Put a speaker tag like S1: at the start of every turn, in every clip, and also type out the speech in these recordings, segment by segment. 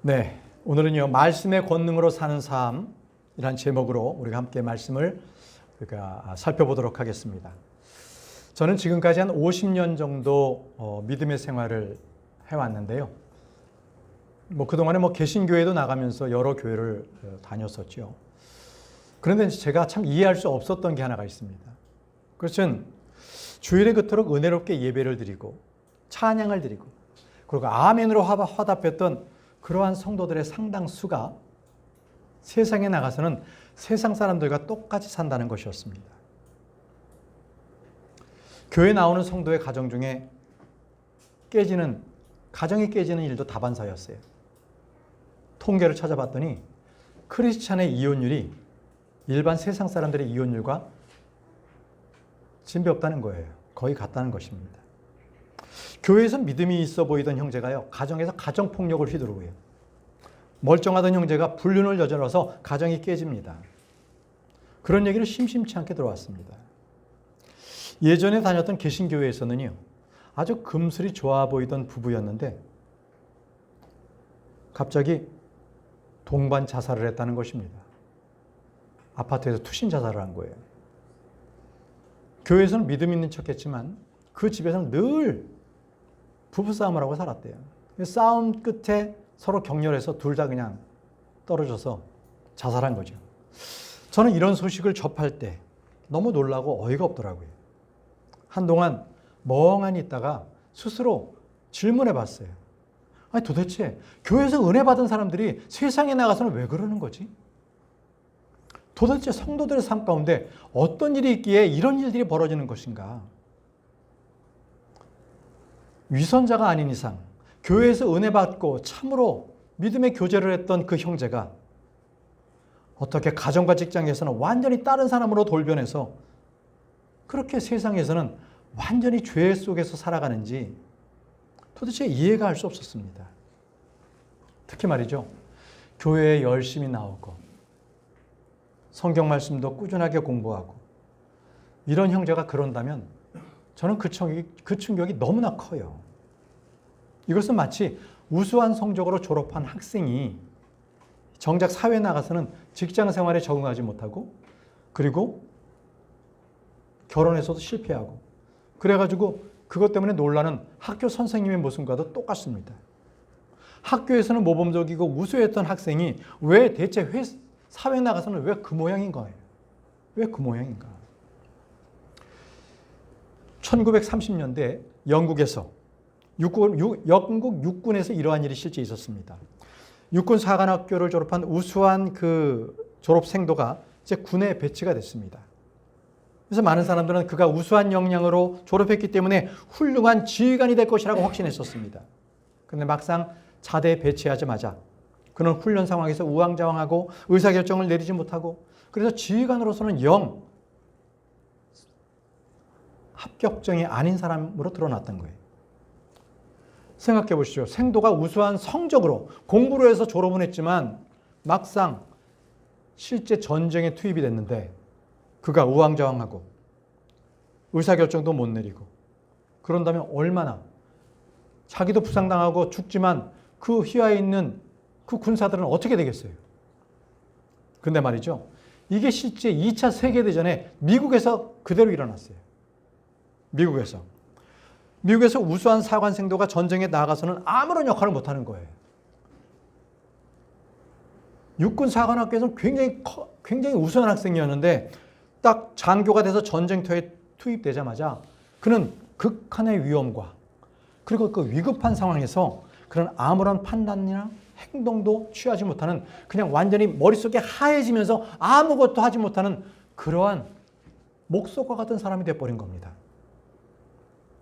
S1: 네, 오늘은요 말씀의 권능으로 사는 삶이란 제목으로 우리가 함께 말씀을 살펴보도록 하겠습니다. 저는 지금까지 한 50년 정도 믿음의 생활을 해왔는데요. 그동안에 개신교회도 나가면서 여러 교회를 다녔었죠. 그런데 제가 참 이해할 수 없었던 게 하나가 있습니다. 그것은 주일에 그토록 은혜롭게 예배를 드리고 찬양을 드리고 그리고 아멘으로 화답했던 그러한 성도들의 상당수가 세상에 나가서는 세상 사람들과 똑같이 산다는 것이었습니다. 교회 나오는 성도의 가정 중에 가정이 깨지는 일도 다반사였어요. 통계를 찾아봤더니 크리스찬의 이혼율이 일반 세상 사람들의 이혼율과 진배 없다는 거예요. 거의 같다는 것입니다. 교회에서 믿음이 있어 보이던 형제가요, 가정에서 가정폭력을 휘두르고요. 멀쩡하던 형제가 불륜을 저질러서 가정이 깨집니다. 그런 얘기를 심심치 않게 들어왔습니다. 예전에 다녔던 개신교회에서는요, 아주 금슬이 좋아 보이던 부부였는데 갑자기 동반 자살을 했다는 것입니다. 아파트에서 투신 자살을 한 거예요. 교회에서는 믿음 있는 척했지만 그 집에서는 늘 부부싸움을 하고 살았대요. 싸움 끝에 서로 격렬해서 둘 다 그냥 떨어져서 자살한 거죠. 저는 이런 소식을 접할 때 너무 놀라고 어이가 없더라고요. 한동안 멍하니 있다가 스스로 질문해 봤어요. 아니 도대체 교회에서 은혜 받은 사람들이 세상에 나가서는 왜 그러는 거지? 도대체 성도들의 삶 가운데 어떤 일이 있기에 이런 일들이 벌어지는 것인가? 위선자가 아닌 이상 교회에서 은혜 받고 참으로 믿음의 교제를 했던 그 형제가 어떻게 가정과 직장에서는 완전히 다른 사람으로 돌변해서 그렇게 세상에서는 완전히 죄 속에서 살아가는지 도대체 이해가 할 수 없었습니다. 특히 말이죠. 교회에 열심히 나오고 성경 말씀도 꾸준하게 공부하고 이런 형제가 그런다면 저는 그 충격이 너무나 커요. 이것은 마치 우수한 성적으로 졸업한 학생이 정작 사회에 나가서는 직장 생활에 적응하지 못하고 그리고 결혼해서도 실패하고 그래가지고 그것 때문에 놀라는 학교 선생님의 모습과도 똑같습니다. 학교에서는 모범적이고 우수했던 학생이 왜 대체 사회에 나가서는 왜 그 모양인 거예요? 왜 그 모양인가? 1930년대 영국에서 영국 육군에서 이러한 일이 실제 있었습니다. 육군 사관학교를 졸업한 우수한 그 졸업생도가 이제 군에 배치가 됐습니다. 그래서 많은 사람들은 그가 우수한 역량으로 졸업했기 때문에 훌륭한 지휘관이 될 것이라고 확신했었습니다. 그런데 막상 자대에 배치하자마자 그는 훈련 상황에서 우왕좌왕하고 의사결정을 내리지 못하고 그래서 지휘관으로서는 영 합격정이 아닌 사람으로 드러났던 거예요. 생각해 보시죠. 생도가 우수한 성적으로 공부를 해서 졸업은 했지만 막상 실제 전쟁에 투입이 됐는데 그가 우왕좌왕하고 의사결정도 못 내리고 그런다면 얼마나 자기도 부상당하고 죽지만 그 휘하에 있는 그 군사들은 어떻게 되겠어요? 근데 말이죠. 이게 실제 2차 세계대전에 미국에서 그대로 일어났어요. 미국에서 우수한 사관생도가 전쟁에 나가서는 아무런 역할을 못하는 거예요. 육군 사관학교에서는 굉장히 우수한 학생이었는데 딱 장교가 돼서 전쟁터에 투입되자마자 그는 극한의 위험과 그리고 그 위급한 상황에서 그런 아무런 판단이나 행동도 취하지 못하는 그냥 완전히 머릿속에 하얘지면서 아무것도 하지 못하는 그러한 목석과 같은 사람이 되어버린 겁니다.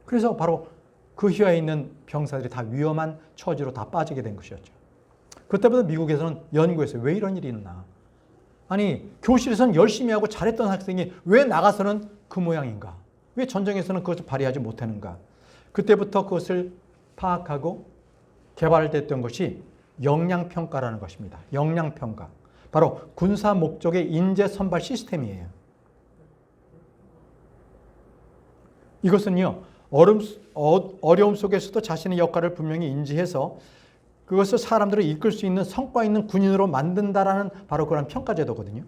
S1: 그래서 바로 그 휘하에 있는 병사들이 다 위험한 처지로 다 빠지게 된 것이었죠. 그때부터 미국에서는 연구했어요. 왜 이런 일이 있나? 아니 교실에서는 열심히 하고 잘했던 학생이 왜 나가서는 그 모양인가? 왜 전쟁에서는 그것을 발휘하지 못하는가? 그때부터 그것을 파악하고 개발됐던 것이 역량평가라는 것입니다. 역량평가. 바로 군사 목적의 인재 선발 시스템이에요. 이것은요, 어려움 속에서도 자신의 역할을 분명히 인지해서 그것을 사람들을 이끌 수 있는 성과 있는 군인으로 만든다라는 바로 그런 평가제도거든요.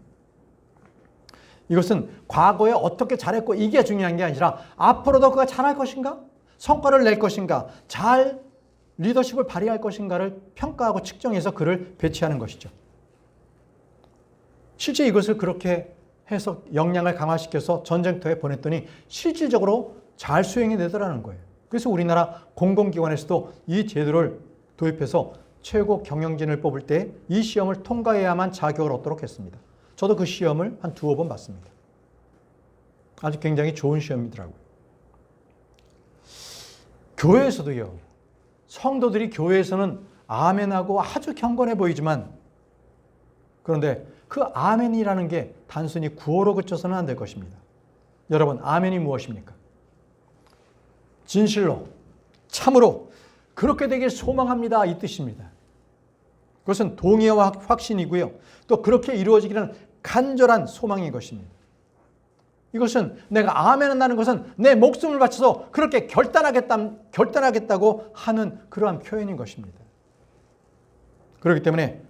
S1: 이것은 과거에 어떻게 잘했고 이게 중요한 게 아니라 앞으로도 그가 잘할 것인가? 성과를 낼 것인가? 잘 리더십을 발휘할 것인가를 평가하고 측정해서 그를 배치하는 것이죠. 실제 이것을 그렇게 해서 역량을 강화시켜서 전쟁터에 보냈더니 실질적으로 잘 수행이 되더라는 거예요. 그래서 우리나라 공공기관에서도 이 제도를 도입해서 최고 경영진을 뽑을 때 이 시험을 통과해야만 자격을 얻도록 했습니다. 저도 그 시험을 한 두어 번 봤습니다. 아주 굉장히 좋은 시험이더라고요. 교회에서도요. 성도들이 교회에서는 아멘하고 아주 경건해 보이지만 그런데 그 아멘이라는 게 단순히 구호로 그쳐서는 안 될 것입니다. 여러분, 아멘이 무엇입니까? 진실로, 참으로 그렇게 되길 소망합니다. 이 뜻입니다. 그것은 동의와 확신이고요. 또 그렇게 이루어지기는 간절한 소망인 것입니다. 이것은 내가 아멘한다는 것은 내 목숨을 바쳐서 그렇게 결단하겠다고 하는 그러한 표현인 것입니다. 그렇기 때문에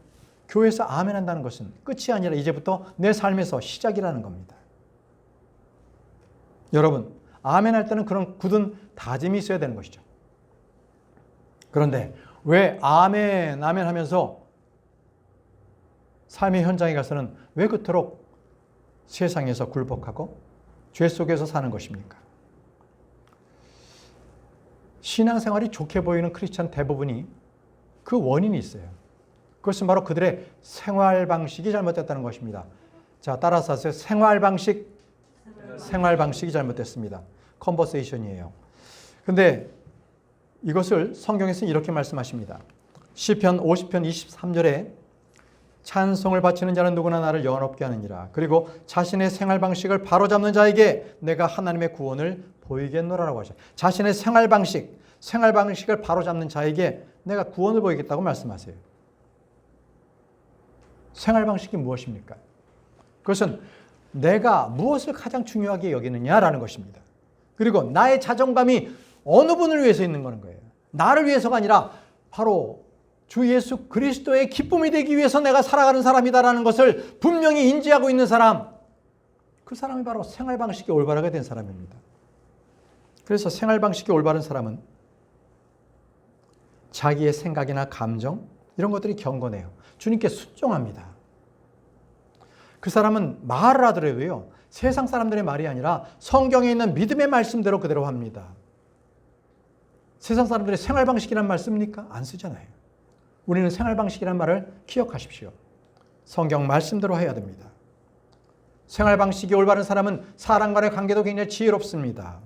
S1: 교회에서 아멘한다는 것은 끝이 아니라 이제부터 내 삶에서 시작이라는 겁니다. 여러분, 아멘할 때는 그런 굳은 다짐이 있어야 되는 것이죠. 그런데 왜 아멘 하면서 삶의 현장에 가서는 왜 그토록 세상에서 굴복하고 죄 속에서 사는 것입니까? 신앙생활이 좋게 보이는 크리스찬 대부분이 그 원인이 있어요. 그것은 바로 그들의 생활 방식이 잘못됐다는 것입니다. 자, 따라서 하세요. 생활 방식이 잘못됐습니다. 컨버세이션이에요. 근데 이것을 성경에서는 이렇게 말씀하십니다. 시편 50편 23절에 찬송을 바치는 자는 누구나 나를 영원롭게 하느니라. 그리고 자신의 생활 방식을 바로잡는 자에게 내가 하나님의 구원을 보이겠노라라고 하셔요. 자신의 생활 방식을 바로잡는 자에게 내가 구원을 보이겠다고 말씀하세요. 생활 방식이 무엇입니까? 그것은 내가 무엇을 가장 중요하게 여기느냐라는 것입니다. 그리고 나의 자존감이 어느 분을 위해서 있는 거예요. 나를 위해서가 아니라 바로 주 예수 그리스도의 기쁨이 되기 위해서 내가 살아가는 사람이다라는 것을 분명히 인지하고 있는 사람, 그 사람이 바로 생활 방식이 올바르게 된 사람입니다. 그래서 생활 방식이 올바른 사람은 자기의 생각이나 감정 이런 것들이 경건해요. 주님께 순종합니다. 그 사람은 말을 하더라도요, 세상 사람들의 말이 아니라 성경에 있는 믿음의 말씀대로 그대로 합니다. 세상 사람들의 생활 방식이란 말 씁니까? 안 쓰잖아요. 우리는 생활 방식이란 말을 기억하십시오. 성경 말씀대로 해야 됩니다. 생활 방식이 올바른 사람은 사람과의 관계도 굉장히 지혜롭습니다.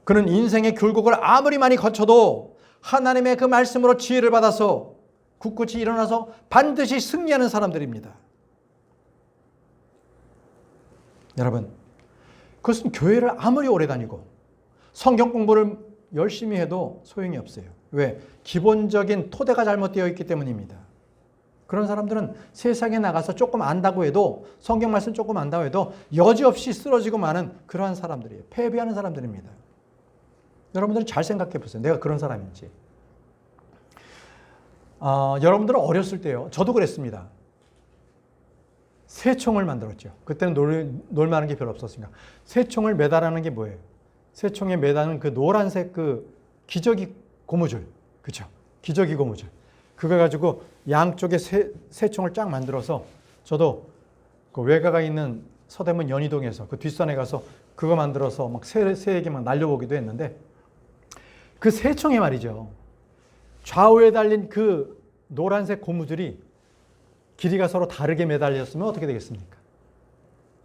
S1: 그는 인생의 굴곡을 아무리 많이 거쳐도 하나님의 그 말씀으로 지혜를 받아서 굳굳이 일어나서 반드시 승리하는 사람들입니다. 여러분, 그것은 교회를 아무리 오래 다니고 성경 공부를 열심히 해도 소용이 없어요. 왜? 기본적인 토대가 잘못되어 있기 때문입니다. 그런 사람들은 세상에 나가서 조금 안다고 해도, 성경 말씀 조금 안다고 해도 여지없이 쓰러지고 마는 그러한 사람들이에요. 패배하는 사람들입니다. 여러분들은 잘 생각해 보세요. 내가 그런 사람인지. 여러분들은 어렸을 때요. 저도 그랬습니다. 새총을 만들었죠. 그때는 놀 만한 게 별로 없었으니까. 새총을 매달하는 게 뭐예요? 새총에 매다는 그 노란색 그 기저귀 고무줄. 그렇죠? 기저귀 고무줄. 그거 가지고 양쪽에 새총을 쫙 만들어서 저도 그 외가가 있는 서대문 연희동에서 그 뒷산에 가서 그거 만들어서 막 새에게 막 날려보기도 했는데, 그 새총에 말이죠. 좌우에 달린 그 노란색 고무줄이 길이가 서로 다르게 매달렸으면 어떻게 되겠습니까?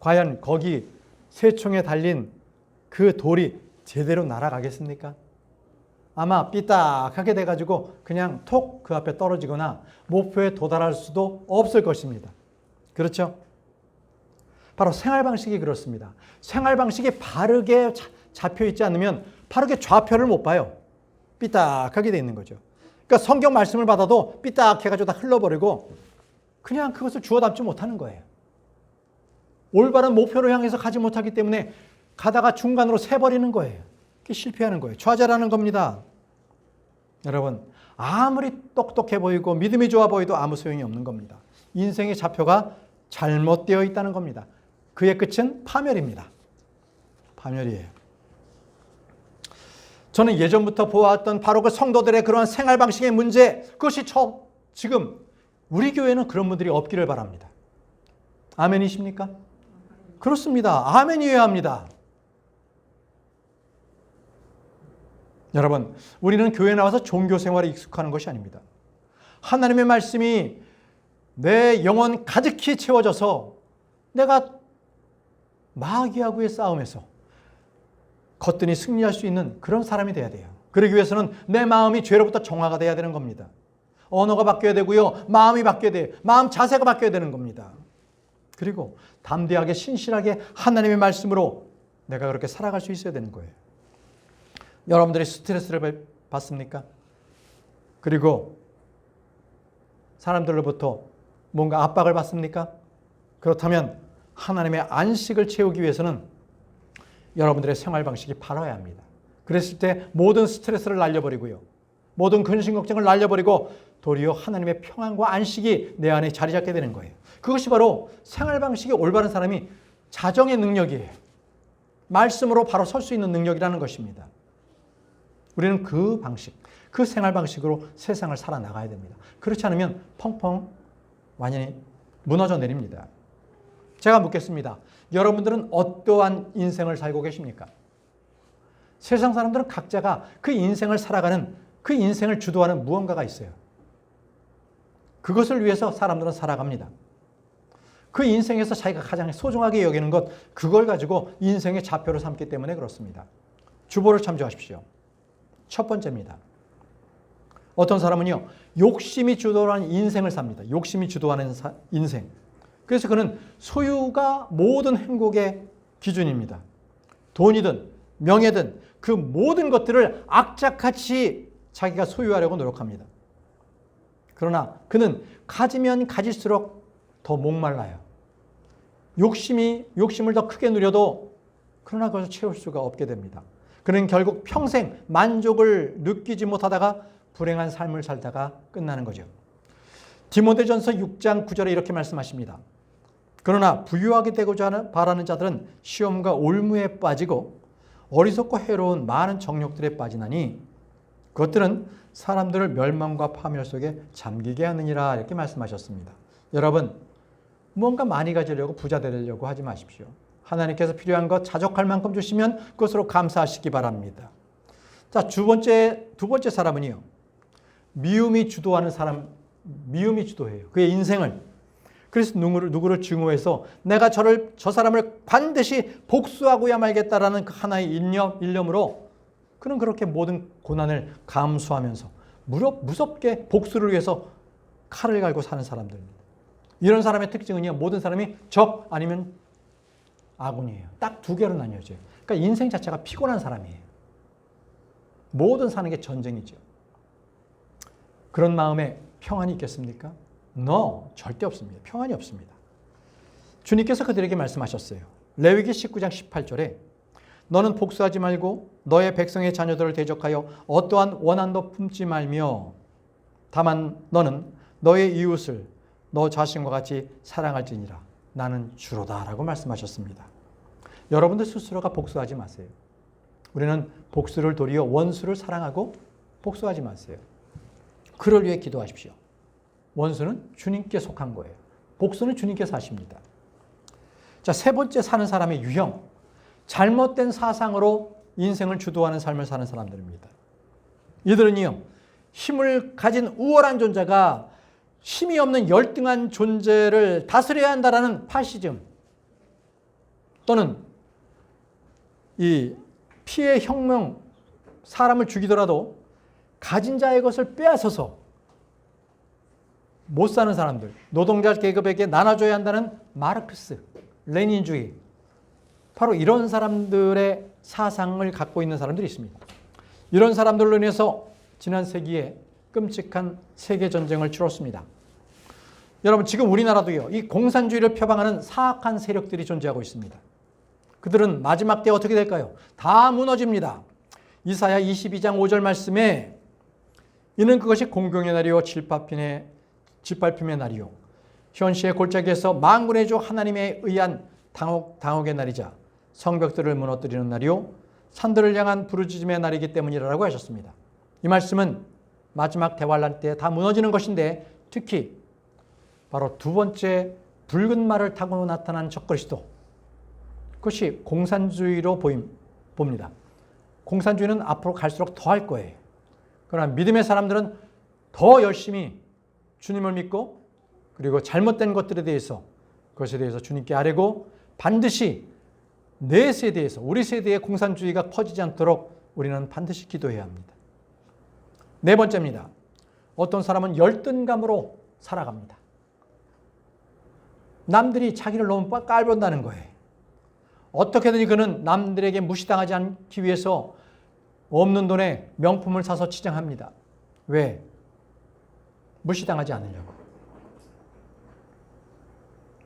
S1: 과연 거기 새총에 달린 그 돌이 제대로 날아가겠습니까? 아마 삐딱하게 돼가지고 그냥 톡 그 앞에 떨어지거나 목표에 도달할 수도 없을 것입니다. 그렇죠? 바로 생활 방식이 그렇습니다. 생활 방식이 바르게 잡혀 있지 않으면 바르게 좌표를 못 봐요. 삐딱하게 돼 있는 거죠. 그러니까 성경 말씀을 받아도 삐딱해가지고 다 흘러버리고 그냥 그것을 주워 담지 못하는 거예요. 올바른 목표를 향해서 가지 못하기 때문에 가다가 중간으로 새버리는 거예요. 그게 실패하는 거예요. 좌절하는 겁니다. 여러분, 아무리 똑똑해 보이고 믿음이 좋아 보여도 아무 소용이 없는 겁니다. 인생의 좌표가 잘못되어 있다는 겁니다. 그의 끝은 파멸입니다. 파멸이에요. 저는 예전부터 보아왔던 바로 그 성도들의 그러한 생활 방식의 문제, 그것이 지금 우리 교회는 그런 분들이 없기를 바랍니다. 아멘이십니까? 그렇습니다. 아멘이어야 합니다. 여러분, 우리는 교회 나와서 종교 생활에 익숙하는 것이 아닙니다. 하나님의 말씀이 내 영혼 가득히 채워져서 내가 마귀하고의 싸움에서 거뜬히 승리할 수 있는 그런 사람이 돼야 돼요. 그러기 위해서는 내 마음이 죄로부터 정화가 돼야 되는 겁니다. 언어가 바뀌어야 되고요. 마음이 바뀌어야 돼요. 마음 자세가 바뀌어야 되는 겁니다. 그리고 담대하게 신실하게 하나님의 말씀으로 내가 그렇게 살아갈 수 있어야 되는 거예요. 여러분들이 스트레스를 받습니까? 그리고 사람들로부터 뭔가 압박을 받습니까? 그렇다면 하나님의 안식을 채우기 위해서는 여러분들의 생활 방식이 바라야 합니다. 그랬을 때 모든 스트레스를 날려버리고요. 모든 근심 걱정을 날려버리고 도리어 하나님의 평안과 안식이 내 안에 자리 잡게 되는 거예요. 그것이 바로 생활 방식이 올바른 사람이 자정의 능력이에요. 말씀으로 바로 설 수 있는 능력이라는 것입니다. 우리는 그 방식, 그 생활 방식으로 세상을 살아나가야 됩니다. 그렇지 않으면 펑펑 완전히 무너져 내립니다. 제가 묻겠습니다. 여러분들은 어떠한 인생을 살고 계십니까? 세상 사람들은 각자가 그 인생을 살아가는, 그 인생을 주도하는 무언가가 있어요. 그것을 위해서 사람들은 살아갑니다. 그 인생에서 자기가 가장 소중하게 여기는 것, 그걸 가지고 인생의 좌표를 삼기 때문에 그렇습니다. 주보를 참조하십시오. 첫 번째입니다. 어떤 사람은요, 욕심이 주도하는 인생을 삽니다. 욕심이 주도하는 인생. 그래서 그는 소유가 모든 행복의 기준입니다. 돈이든 명예든 그 모든 것들을 악착같이 자기가 소유하려고 노력합니다. 그러나 그는 가지면 가질수록 더 목말라요. 욕심을 더 크게 누려도 그러나 그것을 채울 수가 없게 됩니다. 그는 결국 평생 만족을 느끼지 못하다가 불행한 삶을 살다가 끝나는 거죠. 디모데전서 6장 9절에 이렇게 말씀하십니다. 그러나 부유하게 되고자 바라는 자들은 시험과 올무에 빠지고 어리석고 해로운 많은 정욕들에 빠지나니 그것들은 사람들을 멸망과 파멸 속에 잠기게 하느니라, 이렇게 말씀하셨습니다. 여러분, 뭔가 많이 가지려고 부자 되려고 하지 마십시오. 하나님께서 필요한 것 자족할 만큼 주시면 그것으로 감사하시기 바랍니다. 자, 두 번째 사람은요, 미움이 주도하는 사람, 미움이 주도해요. 그의 인생을. 그래서 누구를 증오해서 내가 저 사람을 반드시 복수하고야 말겠다라는 그 하나의 일념으로 그는 그렇게 모든 고난을 감수하면서 무섭게 복수를 위해서 칼을 갈고 사는 사람들입니다. 이런 사람의 특징은요, 모든 사람이 적 아니면 아군이에요. 딱 두 개로 나뉘어져요. 그러니까 인생 자체가 피곤한 사람이에요. 모든 사는 게 전쟁이죠. 그런 마음에 평안이 있겠습니까? No, 절대 없습니다. 평안이 없습니다. 주님께서 그들에게 말씀하셨어요. 레위기 19장 18절에 너는 복수하지 말고 너의 백성의 자녀들을 대적하여 어떠한 원한도 품지 말며 다만 너는 너의 이웃을 너 자신과 같이 사랑할지니라. 나는 주로다 라고 말씀하셨습니다. 여러분들 스스로가 복수하지 마세요. 우리는 복수를 도리어 원수를 사랑하고 복수하지 마세요. 그를 위해 기도하십시오. 원수는 주님께 속한 거예요. 복수는 주님께서 하십니다. 자, 세 번째 사는 사람의 유형. 잘못된 사상으로 인생을 주도하는 삶을 사는 사람들입니다. 이들은요, 힘을 가진 우월한 존재가 힘이 없는 열등한 존재를 다스려야 한다라는 파시즘 또는 이 피해 혁명, 사람을 죽이더라도 가진 자의 것을 빼앗아서 못 사는 사람들, 노동자 계급에게 나눠줘야 한다는 마르크스, 레닌주의, 바로 이런 사람들의 사상을 갖고 있는 사람들이 있습니다. 이런 사람들로 인해서 지난 세기에 끔찍한 세계전쟁을 치렀습니다. 여러분, 지금 우리나라도요, 이 공산주의를 표방하는 사악한 세력들이 존재하고 있습니다. 그들은 마지막 때 어떻게 될까요? 다 무너집니다. 이사야 22장 5절 말씀에 이는 그것이 공경의 날이요 짓밟힘의 날이요 현시의 골짜기에서 만군의 주 하나님에 의한 당혹의 날이자 성벽들을 무너뜨리는 날이요 산들을 향한 부르짖음의 날이기 때문이라고 하셨습니다. 이 말씀은 마지막 대환란 때 다 무너지는 것인데 특히 바로 두 번째 붉은 말을 타고 나타난 적그리스도, 그것이 공산주의로 봅니다. 공산주의는 앞으로 갈수록 더 할 거예요. 그러나 믿음의 사람들은 더 열심히 주님을 믿고 그리고 잘못된 것들에 대해서 그것에 대해서 주님께 아뢰고 반드시 내 세대에서 우리 세대의 공산주의가 퍼지지 않도록 우리는 반드시 기도해야 합니다. 네 번째입니다. 어떤 사람은 열등감으로 살아갑니다. 남들이 자기를 너무 깔본다는 거예요. 어떻게든지 그는 남들에게 무시당하지 않기 위해서 없는 돈에 명품을 사서 치장합니다. 왜? 무시당하지 않으려고.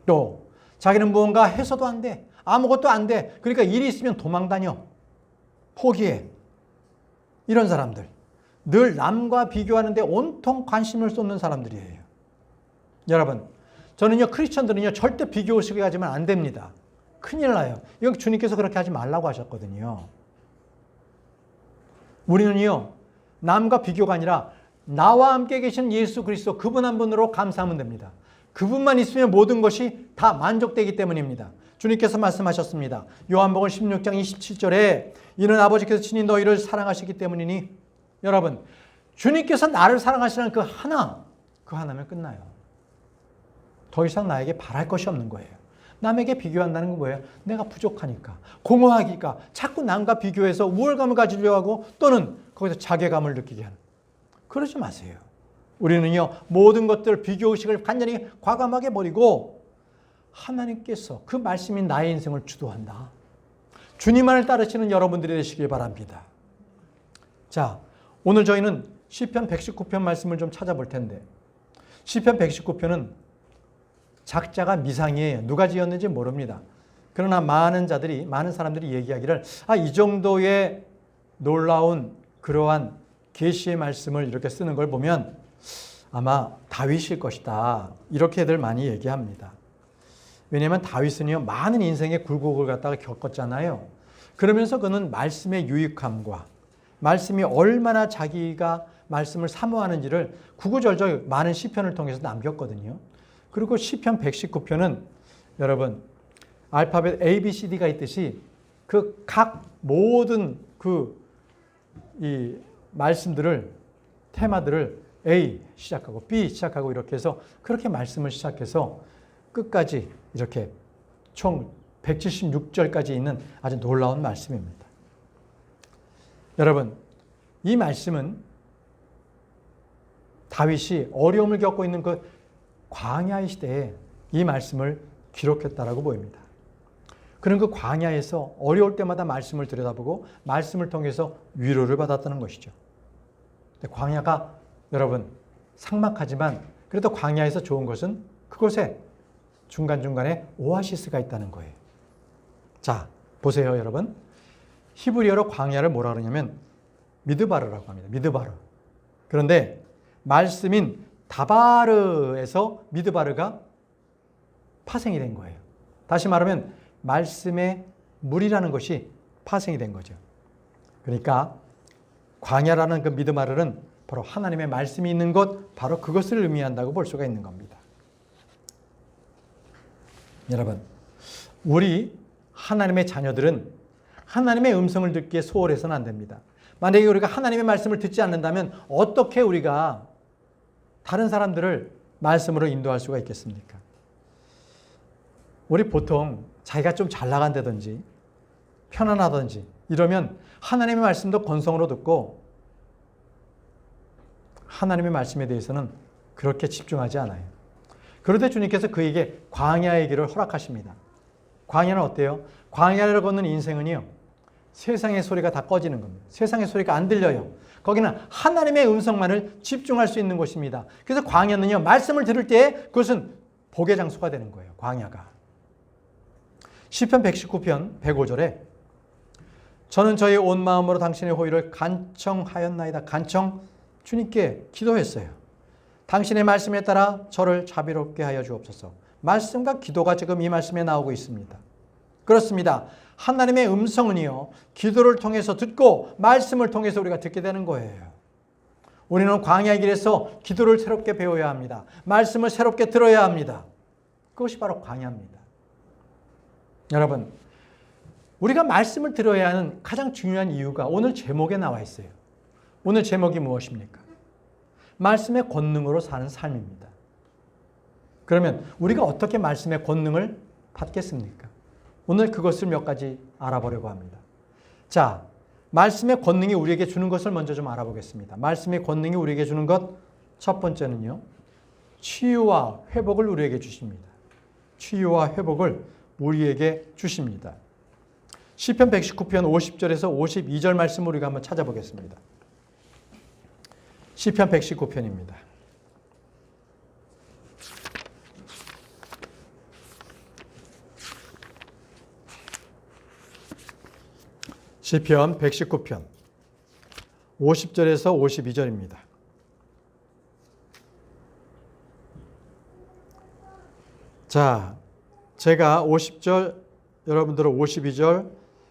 S1: 또 자기는 무언가 해서도 안 돼. 아무것도 안 돼. 그러니까 일이 있으면 도망다녀. 포기해. 이런 사람들. 늘 남과 비교하는데 온통 관심을 쏟는 사람들이에요. 여러분, 저는요, 크리스천들은요, 절대 비교의식을 가지면 안 됩니다. 큰일 나요. 이건 주님께서 그렇게 하지 말라고 하셨거든요. 우리는요, 남과 비교가 아니라 나와 함께 계신 예수 그리스도 그분 한 분으로 감사하면 됩니다. 그분만 있으면 모든 것이 다 만족되기 때문입니다. 주님께서 말씀하셨습니다. 요한복음 16장 27절에 이는 아버지께서 친히 너희를 사랑하시기 때문이니 여러분, 주님께서 나를 사랑하시는 그 하나면 끝나요. 더 이상 나에게 바랄 것이 없는 거예요. 남에게 비교한다는 건 뭐예요? 내가 부족하니까, 공허하니까 자꾸 남과 비교해서 우월감을 가지려고 하고 또는 거기서 자괴감을 느끼게 하는. 그러지 마세요. 우리는요, 모든 것들 비교의식을 완전히 과감하게 버리고 하나님께서 그 말씀이 나의 인생을 주도한다. 주님만을 따르시는 여러분들이 되시길 바랍니다. 자, 오늘 저희는 시편 119편 말씀을 좀 찾아볼 텐데 시편 119편은 작자가 미상이에요. 누가 지었는지 모릅니다. 그러나 많은 사람들이 얘기하기를 이 정도의 놀라운 그러한 계시의 말씀을 이렇게 쓰는 걸 보면 아마 다윗일 것이다. 이렇게들 많이 얘기합니다. 왜냐하면 다윗은요, 많은 인생의 굴곡을 갖다가 겪었잖아요. 그러면서 그는 말씀의 유익함과 말씀이 얼마나 자기가 말씀을 사모하는지를 구구절절 많은 시편을 통해서 남겼거든요. 그리고 시편 119편은 여러분 알파벳 A, B, C, D가 있듯이 그 각 모든 이 말씀들을 테마들을 A 시작하고 B 시작하고 이렇게 해서 그렇게 말씀을 시작해서 끝까지 이렇게 총 176절까지 있는 아주 놀라운 말씀입니다. 여러분, 이 말씀은 다윗이 어려움을 겪고 있는 그 광야의 시대에 이 말씀을 기록했다라고 보입니다. 그는 그 광야에서 어려울 때마다 말씀을 들여다보고 말씀을 통해서 위로를 받았다는 것이죠. 광야가 여러분 삭막하지만 그래도 광야에서 좋은 것은 그곳에 중간중간에 오아시스가 있다는 거예요. 자, 보세요, 여러분. 히브리어로 광야를 뭐라 그러냐면 미드바르라고 합니다. 미드바르. 그런데 말씀인 다바르에서 미드바르가 파생이 된 거예요. 다시 말하면 말씀의 물이라는 것이 파생이 된 거죠. 그러니까 광야라는 그 미드바르는 바로 하나님의 말씀이 있는 곳, 바로 그것을 의미한다고 볼 수가 있는 겁니다. 여러분, 우리 하나님의 자녀들은 하나님의 음성을 듣기에 소홀해서는 안 됩니다. 만약에 우리가 하나님의 말씀을 듣지 않는다면 어떻게 우리가 다른 사람들을 말씀으로 인도할 수가 있겠습니까? 우리 보통 자기가 좀 잘 나간다든지 편안하든지 이러면 하나님의 말씀도 건성으로 듣고 하나님의 말씀에 대해서는 그렇게 집중하지 않아요. 그런데 주님께서 그에게 광야의 길을 허락하십니다. 광야는 어때요? 광야를 걷는 인생은요, 세상의 소리가 다 꺼지는 겁니다. 세상의 소리가 안 들려요. 거기는 하나님의 음성만을 집중할 수 있는 곳입니다. 그래서 광야는요, 말씀을 들을 때 그것은 복의 장소가 되는 거예요. 광야가. 시편 119편 105절에 저는 저의 온 마음으로 당신의 호의를 간청하였나이다. 간청, 주님께 기도했어요. 당신의 말씀에 따라 저를 자비롭게 하여 주옵소서. 말씀과 기도가 지금 이 말씀에 나오고 있습니다. 그렇습니다. 하나님의 음성은요, 기도를 통해서 듣고 말씀을 통해서 우리가 듣게 되는 거예요. 우리는 광야의 길에서 기도를 새롭게 배워야 합니다. 말씀을 새롭게 들어야 합니다. 그것이 바로 광야입니다. 여러분, 우리가 말씀을 들어야 하는 가장 중요한 이유가 오늘 제목에 나와 있어요. 오늘 제목이 무엇입니까? 말씀의 권능으로 사는 삶입니다. 그러면 우리가 어떻게 말씀의 권능을 받겠습니까? 오늘 그것을 몇 가지 알아보려고 합니다. 자, 말씀의 권능이 우리에게 주는 것을 먼저 좀 알아보겠습니다. 말씀의 권능이 우리에게 주는 것, 첫 번째는요, 치유와 회복을 우리에게 주십니다. 치유와 회복을 우리에게 주십니다. 시편 119편 50절에서 52절 말씀을 우리가 한번 찾아보겠습니다. 시편 119편입니다. 시편 119편 50절에서 52절입니다. 자, 제가 50절, 여러분들은 52절,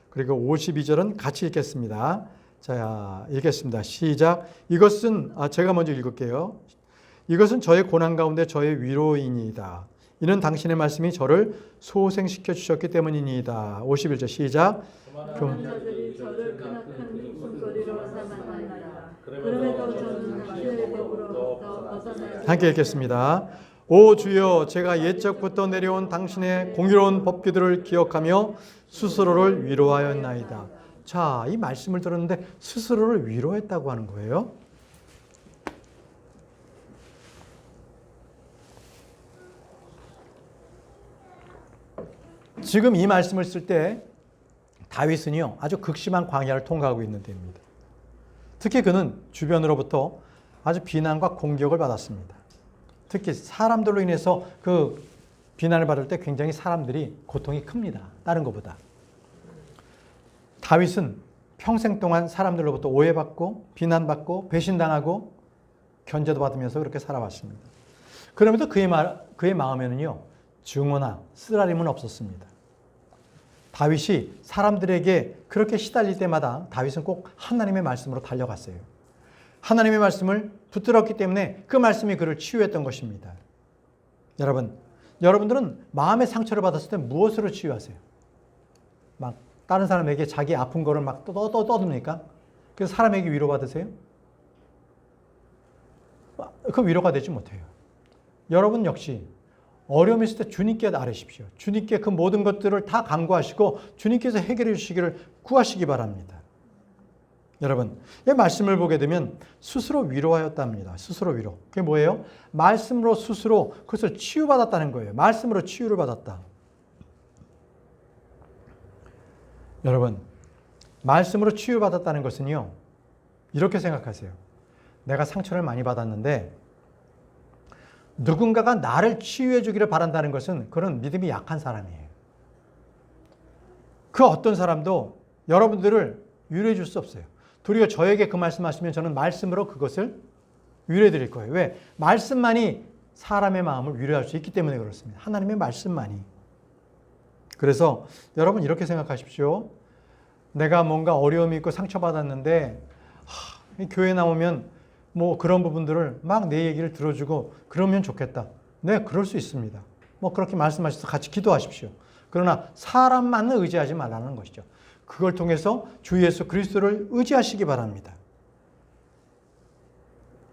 S1: 그리고 52절은 같이 읽겠습니다. 자, 읽겠습니다. 시작. 이것은, 제가 먼저 읽을게요. 이것은 저의 고난 가운데 저의 위로이니이다. 이는 당신의 말씀이 저를 소생시켜 주셨기 때문이니이다. 51절 시작.
S2: 자들이 저를 끈악한 손거리로 삼았나이다. 그럼에도 저는 주의 법으로부터 벗어나지
S1: 함께 읽겠습니다. 오 주여, 제가 옛적부터 내려온 당신의 공의로운 법규들을 기억하며 스스로를 위로하였나이다. 자, 이 말씀을 들었는데 스스로를 위로했다고 하는 거예요. 지금 이 말씀을 쓸 때 다윗은요, 아주 극심한 광야를 통과하고 있는 때입니다. 특히 그는 주변으로부터 아주 비난과 공격을 받았습니다. 특히 사람들로 인해서 그 비난을 받을 때 굉장히 사람들이 고통이 큽니다. 다른 것보다. 다윗은 평생 동안 사람들로부터 오해받고 비난받고 배신당하고 견제도 받으면서 그렇게 살아왔습니다. 그럼에도 그의 마음에는요, 증오나 쓰라림은 없었습니다. 다윗이 사람들에게 그렇게 시달릴 때마다 다윗은 꼭 하나님의 말씀으로 달려갔어요. 하나님의 말씀을 붙들었기 때문에 그 말씀이 그를 치유했던 것입니다. 여러분들은 마음의 상처를 받았을 때 무엇으로 치유하세요? 막 다른 사람에게 자기 아픈 거를 막 떠듭니까? 그래서 사람에게 위로받으세요? 그 위로가 되지 못해요. 여러분 역시 어려움이 있을 때 주님께 아뢰십시오. 주님께 그 모든 것들을 다 간구하시고 주님께서 해결해 주시기를 구하시기 바랍니다. 여러분, 이 말씀을 보게 되면 스스로 위로하였답니다. 스스로 위로. 그게 뭐예요? 말씀으로 스스로 그것을 치유받았다는 거예요. 말씀으로 치유를 받았다. 여러분, 말씀으로 치유받았다는 것은요, 이렇게 생각하세요. 내가 상처를 많이 받았는데 누군가가 나를 치유해 주기를 바란다는 것은 그런 믿음이 약한 사람이에요. 그 어떤 사람도 여러분들을 위로해 줄 수 없어요. 도리어 저에게 그 말씀하시면 저는 말씀으로 그것을 위로해 드릴 거예요. 왜? 말씀만이 사람의 마음을 위로할 수 있기 때문에 그렇습니다. 하나님의 말씀만이. 그래서 여러분 이렇게 생각하십시오. 내가 뭔가 어려움이 있고 상처받았는데 교회 나오면 뭐 그런 부분들을 막 내 얘기를 들어주고 그러면 좋겠다. 네, 그럴 수 있습니다. 뭐 그렇게 말씀하셔서 같이 기도하십시오. 그러나 사람만 의지하지 말라는 것이죠. 그걸 통해서 주 예수 그리스도를 의지하시기 바랍니다.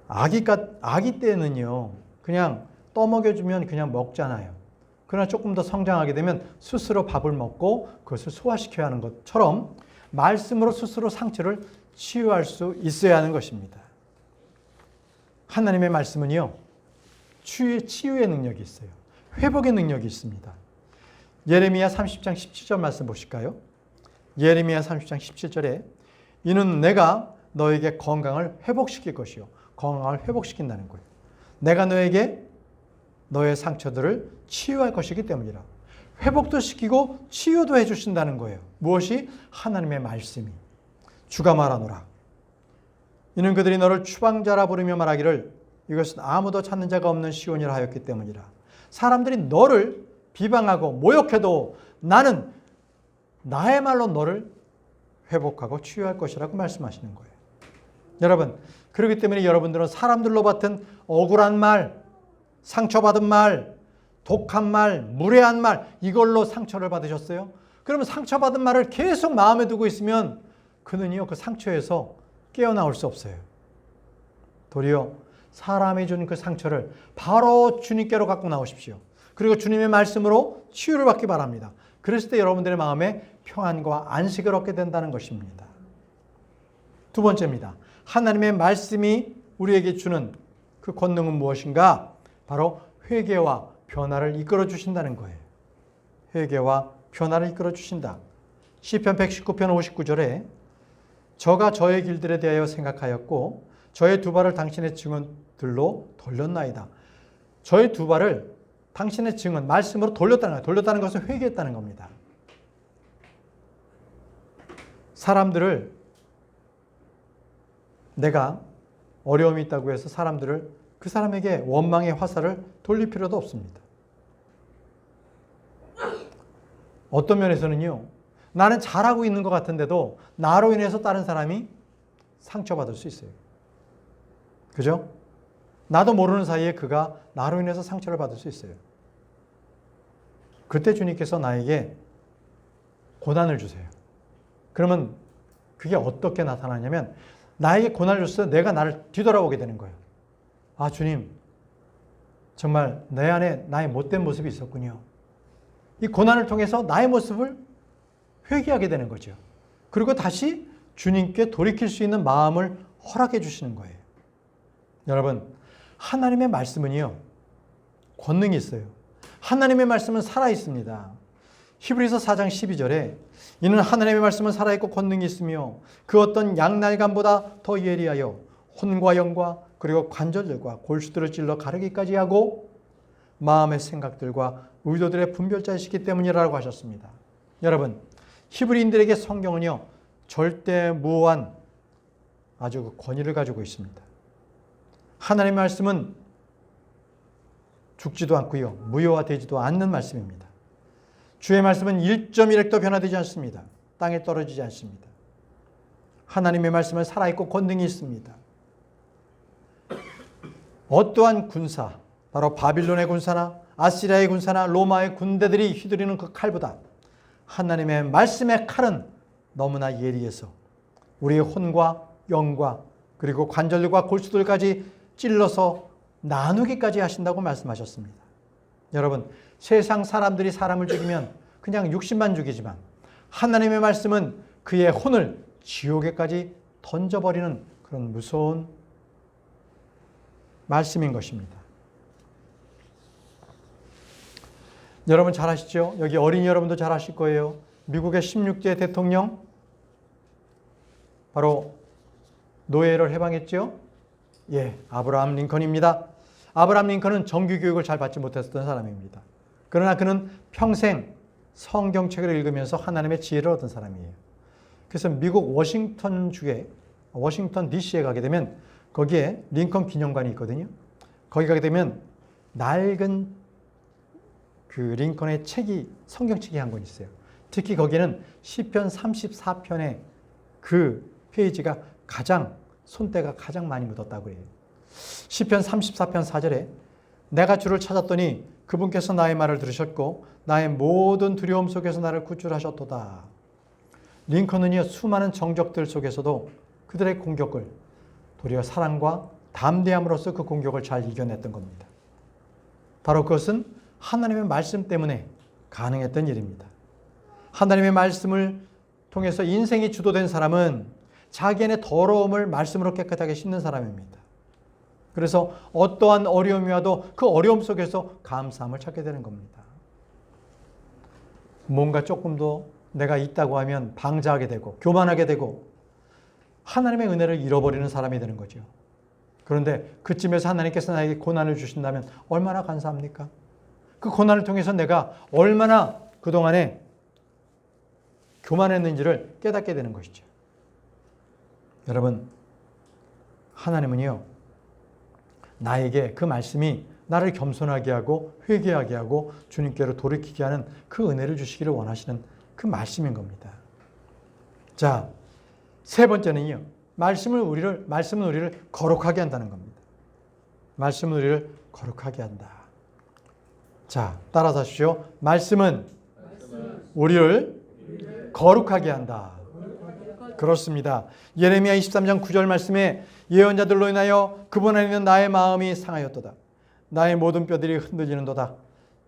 S1: 아기 때는요, 그냥 떠먹여주면 그냥 먹잖아요. 그러나 조금 더 성장하게 되면 스스로 밥을 먹고 그것을 소화시켜야 하는 것처럼 말씀으로 스스로 상처를 치유할 수 있어야 하는 것입니다. 하나님의 말씀은요, 치유의 능력이 있어요. 회복의 능력이 있습니다. 예레미야 30장 17절 말씀 보실까요? 예레미야 30장 17절에 이는 내가 너에게 건강을 회복시킬 것이요. 건강을 회복시킨다는 거예요. 내가 너에게 너의 상처들을 치유할 것이기 때문이라. 회복도 시키고 치유도 해주신다는 거예요. 무엇이? 하나님의 말씀이. 주가 말하노라. 이는 그들이 너를 추방자라 부르며 말하기를 이것은 아무도 찾는 자가 없는 시온이라 하였기 때문이라. 사람들이 너를 비방하고 모욕해도 나는 나의 말로 너를 회복하고 치유할 것이라고 말씀하시는 거예요. 여러분, 그렇기 때문에 여러분들은 사람들로 받은 억울한 말, 상처받은 말, 독한 말, 무례한 말, 이걸로 상처를 받으셨어요? 그러면 상처받은 말을 계속 마음에 두고 있으면 그는요, 그 상처에서 깨어나올 수 없어요. 도리어 사람이 준 그 상처를 바로 주님께로 갖고 나오십시오. 그리고 주님의 말씀으로 치유를 받기 바랍니다. 그랬을 때 여러분들의 마음에 평안과 안식을 얻게 된다는 것입니다. 두 번째입니다. 하나님의 말씀이 우리에게 주는 그 권능은 무엇인가? 바로 회개와 변화를 이끌어 주신다는 거예요. 회개와 변화를 이끌어 주신다. 시편 119편 59절에 저가 저의 길들에 대하여 생각하였고 저의 두 발을 당신의 증언들로 돌렸나이다. 저의 두 발을 당신의 증언, 말씀으로 돌렸다는 거예요. 돌렸다는 것은 회개했다는 겁니다. 사람들을 내가 어려움이 있다고 해서 사람들을 그 사람에게 원망의 화살을 돌릴 필요도 없습니다. 어떤 면에서는요, 나는 잘하고 있는 것 같은데도 나로 인해서 다른 사람이 상처받을 수 있어요. 그죠? 나도 모르는 사이에 그가 나로 인해서 상처를 받을 수 있어요. 그때 주님께서 나에게 고난을 주세요. 그러면 그게 어떻게 나타나냐면 나에게 고난을 줬을 때 내가 나를 뒤돌아보게 되는 거예요. 아, 주님, 정말 내 안에 나의 못된 모습이 있었군요. 이 고난을 통해서 나의 모습을 회개하게 되는 거죠. 그리고 다시 주님께 돌이킬 수 있는 마음을 허락해 주시는 거예요. 여러분, 하나님의 말씀은요, 권능이 있어요. 하나님의 말씀은 살아있습니다. 히브리서 4장 12절에 이는 하나님의 말씀은 살아있고 권능이 있으며 그 어떤 양날감보다 더 예리하여 혼과 영과 그리고 관절들과 골수들을 찔러 가르기까지 하고 마음의 생각들과 의도들의 분별자이시기 때문이라고 하셨습니다. 여러분, 히브리인들에게 성경은요, 절대무한 아주 그 권위를 가지고 있습니다. 하나님의 말씀은 죽지도 않고요, 무효화되지도 않는 말씀입니다. 주의 말씀은 1.1핵도 변화되지 않습니다. 땅에 떨어지지 않습니다. 하나님의 말씀은 살아있고 권능이 있습니다. 어떠한 군사, 바로 바빌론의 군사나 아시리아의 군사나 로마의 군대들이 휘두르는 그 칼보다 하나님의 말씀의 칼은 너무나 예리해서 우리의 혼과 영과 그리고 관절들과 골수들까지 찔러서 나누기까지 하신다고 말씀하셨습니다. 여러분, 세상 사람들이 사람을 죽이면 그냥 육신만 죽이지만 하나님의 말씀은 그의 혼을 지옥에까지 던져버리는 그런 무서운 말씀인 것입니다. 여러분 잘 아시죠? 여기 어린이 여러분도 잘 아실 거예요. 미국의 16대 대통령 바로 노예를 해방했죠? 예, 아브라함 링컨입니다. 아브라함 링컨은 정규 교육을 잘 받지 못했던 사람입니다. 그러나 그는 평생 성경책을 읽으면서 하나님의 지혜를 얻은 사람이에요. 그래서 미국 워싱턴주에 워싱턴 DC에 가게 되면 거기에 링컨 기념관이 있거든요. 거기 가게 되면 낡은 그 링컨의 책이 성경책이 한 권 있어요. 특히 거기는 시편 34편의 그 페이지가 가장 손때가 가장 많이 묻었다고 해요. 시편 34편 4절에 내가 주를 찾았더니 그분께서 나의 말을 들으셨고 나의 모든 두려움 속에서 나를 구출하셨도다. 링컨은요, 수많은 정적들 속에서도 그들의 공격을 도리어 사랑과 담대함으로써 그 공격을 잘 이겨냈던 겁니다. 바로 그것은 하나님의 말씀 때문에 가능했던 일입니다. 하나님의 말씀을 통해서 인생이 주도된 사람은 자기 안의 더러움을 말씀으로 깨끗하게 씻는 사람입니다. 그래서 어떠한 어려움이 와도 그 어려움 속에서 감사함을 찾게 되는 겁니다. 뭔가 조금 더 내가 있다고 하면 방자하게 되고 교만하게 되고 하나님의 은혜를 잃어버리는 사람이 되는 거죠. 그런데 그쯤에서 하나님께서 나에게 고난을 주신다면 얼마나 감사합니까? 그 고난을 통해서 내가 얼마나 그동안에 교만했는지를 깨닫게 되는 것이죠. 여러분, 하나님은요, 나에게 그 말씀이 나를 겸손하게 하고 회개하게 하고 주님께로 돌이키게 하는 그 은혜를 주시기를 원하시는 그 말씀인 겁니다. 자, 세 번째는요, 말씀은 우리를 거룩하게 한다는 겁니다. 말씀은 우리를 거룩하게 한다. 자, 따라서 하십시오. 말씀은 우리를 거룩하게 한다. 그렇습니다. 예레미야 23장 9절 말씀에 예언자들로 인하여 그분 안에 있는 나의 마음이 상하였도다. 나의 모든 뼈들이 흔들리는도다.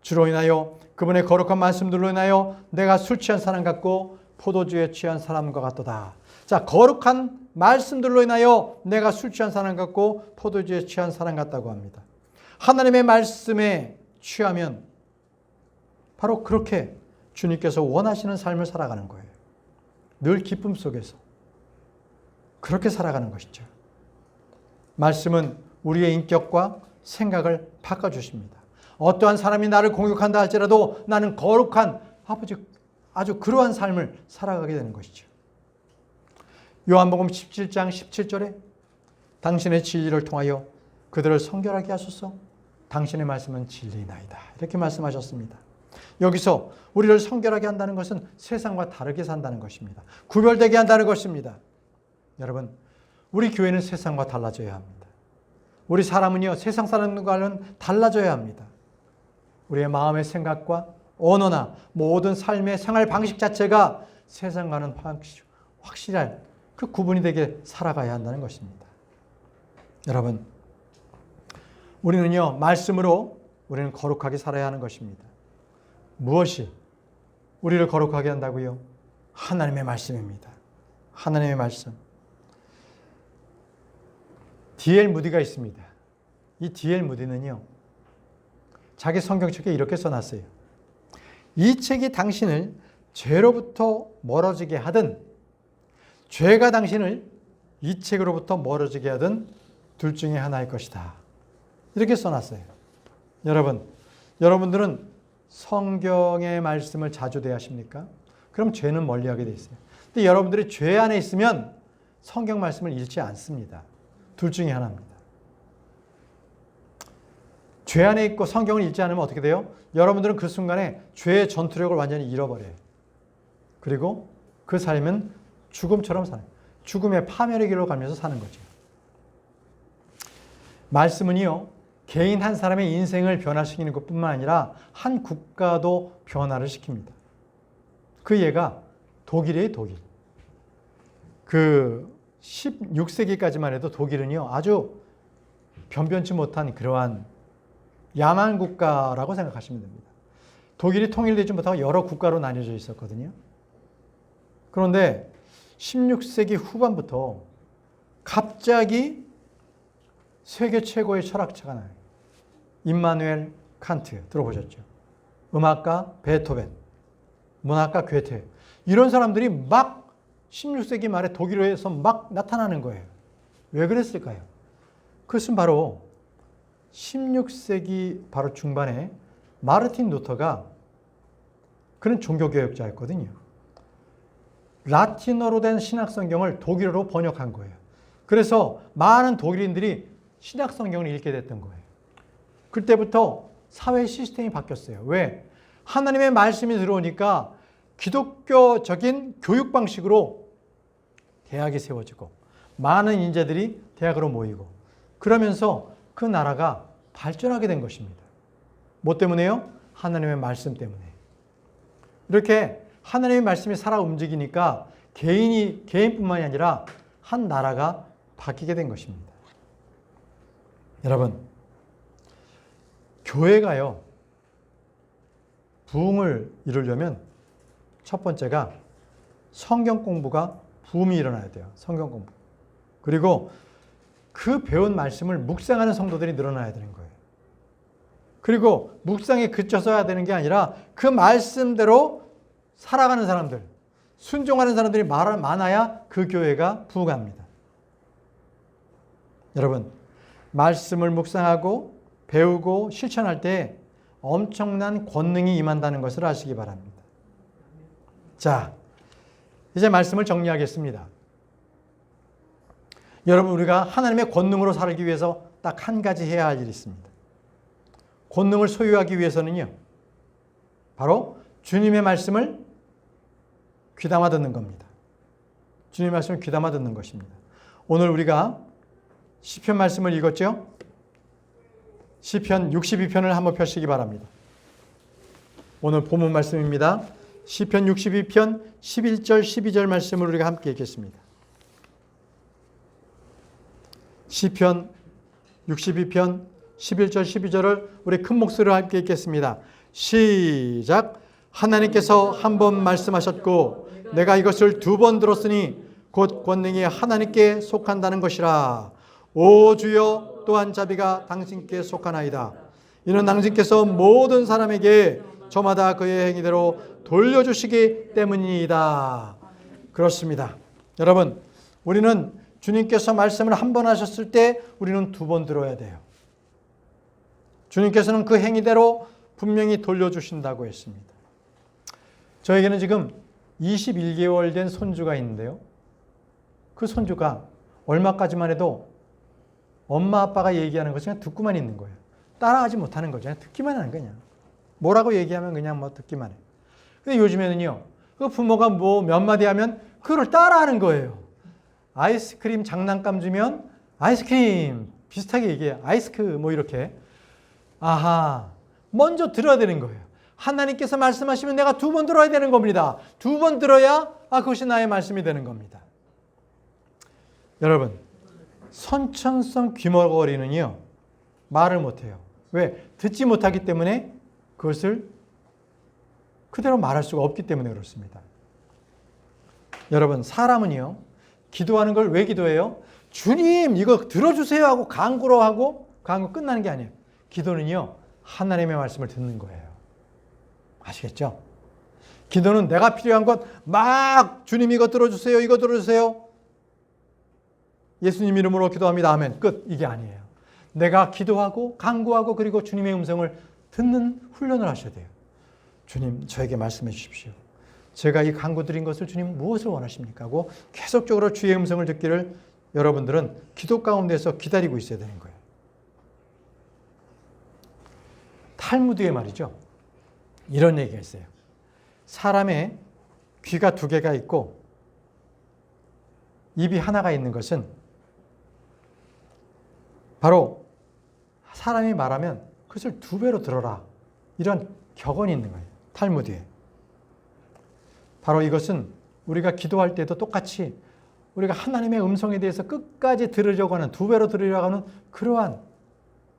S1: 주로 인하여 그분의 거룩한 말씀들로 인하여 내가 술 취한 사람 같고 포도주에 취한 사람과 같도다. 자, 거룩한 말씀들로 인하여 내가 술 취한 사람 같고 포도주에 취한 사람 같다고 합니다. 하나님의 말씀에 취하면 바로 그렇게 주님께서 원하시는 삶을 살아가는 거예요. 늘 기쁨 속에서 그렇게 살아가는 것이죠. 말씀은 우리의 인격과 생각을 바꿔주십니다. 어떠한 사람이 나를 공격한다 할지라도 나는 거룩한 아주 그러한 삶을 살아가게 되는 것이죠. 요한복음 17장 17절에 당신의 진리를 통하여 그들을 성결하게 하소서. 당신의 말씀은 진리나이다. 이렇게 말씀하셨습니다. 여기서 우리를 성결하게 한다는 것은 세상과 다르게 산다는 것입니다. 구별되게 한다는 것입니다. 여러분, 우리 교회는 세상과 달라져야 합니다. 우리 사람은요, 세상 사람과는 달라져야 합니다. 우리의 마음의 생각과 언어나 모든 삶의 생활 방식 자체가 세상과는 확실한 그 구분이 되게 살아가야 한다는 것입니다. 여러분, 우리는요, 말씀으로 우리는 거룩하게 살아야 하는 것입니다. 무엇이 우리를 거룩하게 한다고요? 하나님의 말씀입니다. 하나님의 말씀. D.L. 무디가 있습니다. 이 D.L. 무디는요, 자기 성경책에 이렇게 써놨어요. 이 책이 당신을 죄로부터 멀어지게 하든 죄가 당신을 이 책으로부터 멀어지게 하든 둘 중에 하나일 것이다. 이렇게 써놨어요. 여러분들은 성경의 말씀을 자주 대하십니까? 그럼 죄는 멀리하게 돼 있어요. 근데 여러분들이 죄 안에 있으면 성경 말씀을 읽지 않습니다. 둘 중에 하나입니다. 죄 안에 있고 성경을 읽지 않으면 어떻게 돼요? 여러분들은 그 순간에 죄의 전투력을 완전히 잃어버려요. 그리고 그 삶은 죽음처럼 사는, 죽음의 파멸의 길로 가면서 사는 거죠. 말씀은요, 개인 한 사람의 인생을 변화시키는 것뿐만 아니라 한 국가도 변화를 시킵니다. 그 예가 독일이에요, 독일. 그 16세기까지만 해도 독일은요, 아주 변변치 못한 그러한 야만 국가라고 생각하시면 됩니다. 독일이 통일되지 못하고 여러 국가로 나뉘어져 있었거든요. 그런데 16세기 후반부터 갑자기 세계 최고의 철학자가 나요. 임마누엘 칸트 들어보셨죠? 음악가 베토벤, 문학가 괴테, 이런 사람들이 막 16세기 말에 독일에서 막 나타나는 거예요. 왜 그랬을까요? 그것은 바로 16세기 바로 중반에 마르틴 루터가, 그는 종교개혁자였거든요. 라틴어로 된 신약성경을 독일어로 번역한 거예요. 그래서 많은 독일인들이 신약성경을 읽게 됐던 거예요. 그때부터 사회 시스템이 바뀌었어요. 왜? 하나님의 말씀이 들어오니까 기독교적인 교육 방식으로 대학이 세워지고 많은 인재들이 대학으로 모이고 그러면서 그 나라가 발전하게 된 것입니다. 뭐 때문에요? 하나님의 말씀 때문에. 이렇게 하나님의 말씀이 살아 움직이니까 개인뿐만이 아니라 한 나라가 바뀌게 된 것입니다. 여러분, 교회가요, 부흥을 이루려면 첫 번째가 성경 공부가 붐이 일어나야 돼요. 성경 공부. 그리고 그 배운 말씀을 묵상하는 성도들이 늘어나야 되는 거예요. 그리고 묵상에 그쳐서야 되는 게 아니라 그 말씀대로 살아가는 사람들, 순종하는 사람들이 많아야 그 교회가 부흥합니다. 여러분, 말씀을 묵상하고 배우고 실천할 때 엄청난 권능이 임한다는 것을 아시기 바랍니다. 자, 이제 말씀을 정리하겠습니다. 여러분, 우리가 하나님의 권능으로 살기 위해서 딱 한 가지 해야 할 일이 있습니다. 권능을 소유하기 위해서는요, 바로 주님의 말씀을 귀담아 듣는 겁니다. 주님의 말씀을 귀담아 듣는 것입니다. 오늘 우리가 시편 말씀을 읽었죠? 시편 62편을 한번 펴시기 바랍니다. 오늘 본문 말씀입니다. 시편 62편 11절 12절 말씀을 우리가 함께 읽겠습니다. 시편 62편 11절 12절을 우리 큰 목소리로 함께 읽겠습니다. 시작. 하나님께서 한 번 말씀하셨고 내가 이것을 두 번 들었으니 곧 권능이 하나님께 속한다는 것이라. 오 주여, 또한 자비가 당신께 속하나이다. 이는 당신께서 모든 사람에게 저마다 그의 행위대로 돌려주시기 때문이다. 그렇습니다. 여러분, 우리는 주님께서 말씀을 한 번 하셨을 때 우리는 두 번 들어야 돼요. 주님께서는 그 행위대로 분명히 돌려주신다고 했습니다. 저에게는 지금 21개월 된 손주가 있는데요. 그 손주가 얼마까지만 해도 엄마 아빠가 얘기하는 것을 그냥 듣고만 있는 거예요. 따라하지 못하는 거죠. 그냥 듣기만 하는 거냐. 뭐라고 얘기하면 그냥 뭐 듣기만 해요. 근데 요즘에는요, 그 부모가 뭐 몇 마디 하면 그걸 따라하는 거예요. 아이스크림 장난감 주면 아이스크림 비슷하게 얘기해요. 아이스크 뭐 이렇게. 아하, 먼저 들어야 되는 거예요. 하나님께서 말씀하시면 내가 두 번 들어야 되는 겁니다. 두 번 들어야 그것이 나의 말씀이 되는 겁니다. 여러분, 선천성 귀머거리는요, 말을 못해요. 왜? 듣지 못하기 때문에 그것을 그대로 말할 수가 없기 때문에 그렇습니다. 여러분, 사람은요, 기도하는 걸 왜 기도해요? 주님, 이거 들어주세요 하고 간구로 하고 간구 끝나는 게 아니에요. 기도는요, 하나님의 말씀을 듣는 거예요. 아시겠죠? 기도는 내가 필요한 것 막 주님 이거 들어주세요, 이거 들어주세요. 예수님 이름으로 기도합니다. 아멘. 끝. 이게 아니에요. 내가 기도하고 간구하고 그리고 주님의 음성을 듣는 훈련을 하셔야 돼요. 주님, 저에게 말씀해 주십시오. 제가 이 간구 드린 것을 주님 무엇을 원하십니까? 하고 계속적으로 주의 음성을 듣기를 여러분들은 기도 가운데서 기다리고 있어야 되는 거예요. 탈무드에 말이죠, 이런 얘기가 있어요. 사람의 귀가 두 개가 있고 입이 하나가 있는 것은 바로 사람이 말하면 그것을 두 배로 들어라, 이런 격언이 있는 거예요. 탈무드에. 바로 이것은 우리가 기도할 때도 똑같이 우리가 하나님의 음성에 대해서 끝까지 들으려고 하는, 두 배로 들으려고 하는 그러한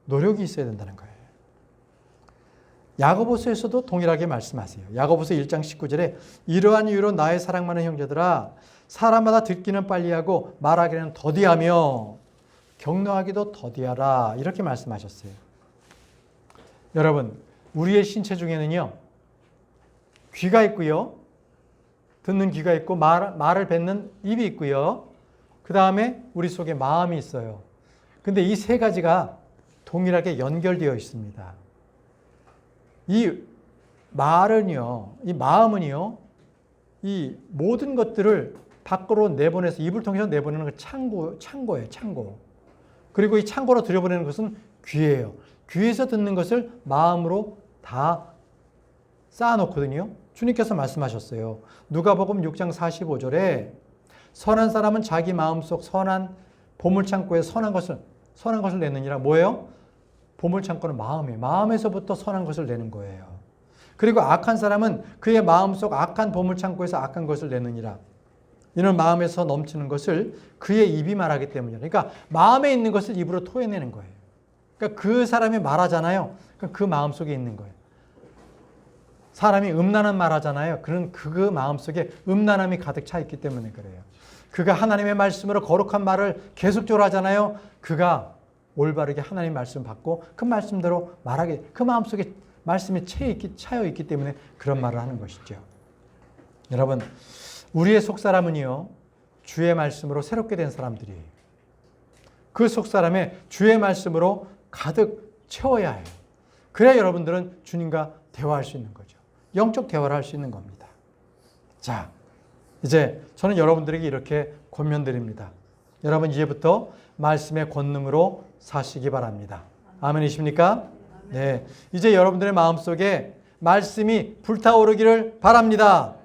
S1: 노력이 있어야 된다는 거예요. 야고보서에서도 동일하게 말씀하세요. 야고보서 1장 19절에 이러한 이유로 나의 사랑하는 형제들아, 사람마다 듣기는 빨리하고 말하기는 더디하며 격려하기도 더디하라, 이렇게 말씀하셨어요. 여러분, 우리의 신체 중에는요, 귀가 있고요, 듣는 귀가 있고 말을 뱉는 입이 있고요, 그 다음에 우리 속에 마음이 있어요. 근데 이 세 가지가 동일하게 연결되어 있습니다. 이 말은요, 이 마음은요, 이 모든 것들을 밖으로 내보내서 입을 통해서 내보내는 그 창고예요, 창고. 그리고 이 창고로 들여보내는 것은 귀예요. 귀에서 듣는 것을 마음으로 다 쌓아놓거든요. 주님께서 말씀하셨어요. 누가복음 6장 45절에 선한 사람은 자기 마음속 선한 보물창고에 선한 것을 내느니라. 뭐예요? 보물창고는 마음이에요. 마음에서부터 선한 것을 내는 거예요. 그리고 악한 사람은 그의 마음속 악한 보물창고에서 악한 것을 내느니라. 이는 마음에서 넘치는 것을 그의 입이 말하기 때문이에요. 그러니까 마음에 있는 것을 입으로 토해내는 거예요. 그러니까 그 사람이 말하잖아요. 그 마음속에 있는 거예요. 사람이 음란한 말 하잖아요. 그런 그 마음속에 음란함이 가득 차 있기 때문에 그래요. 그가 하나님의 말씀으로 거룩한 말을 계속적으로 하잖아요. 그가 올바르게 하나님의 말씀 받고 그 말씀대로 말하게, 그 마음속에 말씀이 차여 있기 때문에 그런 말을 하는 것이죠. 여러분, 우리의 속사람은요, 주의 말씀으로 새롭게 된 사람들이에요. 그 속사람에 주의 말씀으로 가득 채워야 해요. 그래야 여러분들은 주님과 대화할 수 있는 거죠. 영적 대화를 할 수 있는 겁니다. 자, 이제 저는 여러분들에게 이렇게 권면드립니다. 여러분 이제부터 말씀의 권능으로 사시기 바랍니다. 아멘이십니까? 네. 이제 여러분들의 마음속에 말씀이 불타오르기를 바랍니다.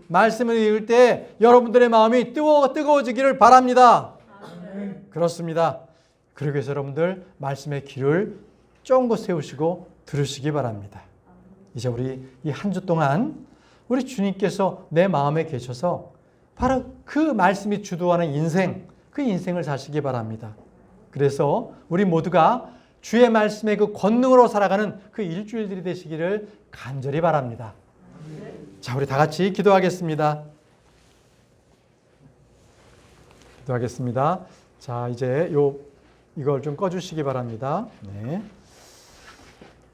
S1: 말씀을 읽을 때 여러분들의 마음이 뜨거워지기를 바랍니다. 그렇습니다. 그러기 위해서 여러분들 말씀의 귀를 쫑긋 세우시고 들으시기 바랍니다. 이제 우리 이 한 주 동안 우리 주님께서 내 마음에 계셔서 바로 그 말씀이 주도하는 인생, 그 인생을 사시기 바랍니다. 그래서 우리 모두가 주의 말씀의 그 권능으로 살아가는 그 일주일들이 되시기를 간절히 바랍니다. 자, 우리 다 같이 기도하겠습니다. 기도하겠습니다. 자, 이제 이걸 좀 꺼주시기 바랍니다. 네.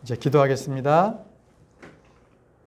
S1: 이제 기도하겠습니다.